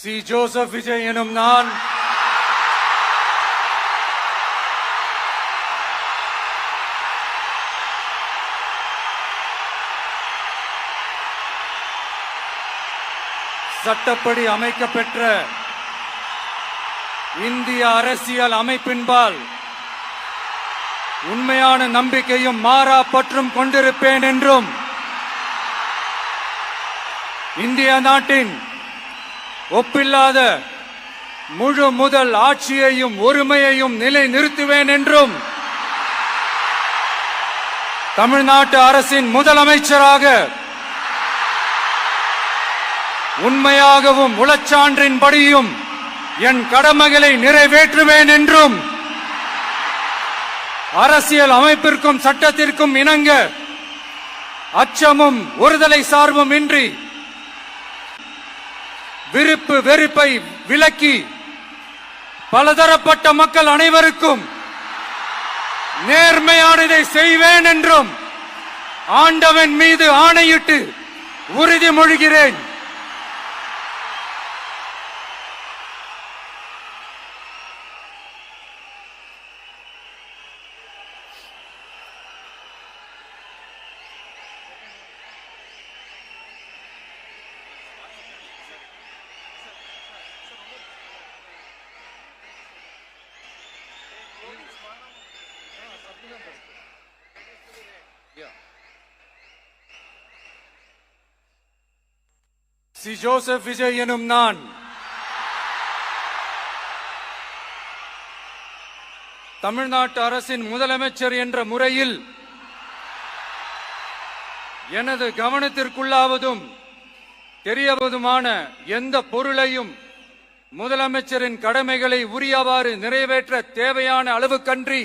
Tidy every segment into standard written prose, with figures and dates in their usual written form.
C. Joseph Vijay எனும் நான் சட்டப்படி அமைக்கப்பெற்ற இந்திய அரசியல் அமைப்பின்பால் உண்மையான நம்பிக்கையும் மாறா பற்றும் கொண்டிருப்பேன் என்றும் இந்திய நாட்டின் ஒப்பில்லாத முழு முதல் ஆட்சியையும் ஒருமையையும் நிலை நிறுத்துவேன் என்றும் தமிழ்நாட்டு அரசின் முதலமைச்சராக உண்மையாகவும் உளச்சான்றின்படியும் என் கடமைகளை நிறைவேற்றுவேன் என்றும் அரசியல் அமைப்பிற்கும் சட்டத்திற்கும் இணங்க அச்சமும் ஒருதலை சார்பும் இன்றி விருப்பு வெறுப்பை விலக்கி பலதரப்பட்ட மக்கள் அனைவருக்கும் நேர்மையானதை செய்வேன் என்றும் ஆண்டவன் மீது ஆணையிட்டு உறுதிமொழிகிறேன். சி. ஜோசப் விஜய் எனும் நான் தமிழ்நாட்டு அரசின் முதலமைச்சர் என்ற முறையில் எனது கவனத்திற்குள்ளாவதும் தெரியவதுமான எந்த பொருளையும் முதலமைச்சரின் கடமைகளை உரியவாறு நிறைவேற்ற தேவையான அளவுக்கன்றி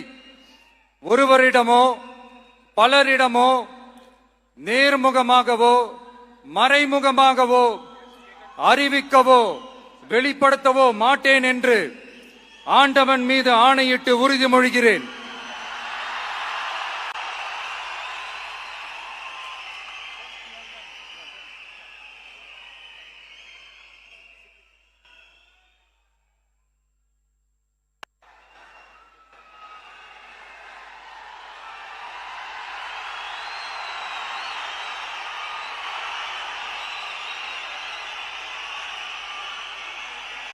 ஒருவரிடமோ பலரிடமோ நேர்முகமாகவோ மறைமுகமாகவோ அறிவிக்கவோ வெளிப்படுத்தவோ மாட்டேன் என்று ஆண்டவன் மீது ஆணையிட்டு உறுதிமொழிகிறேன்.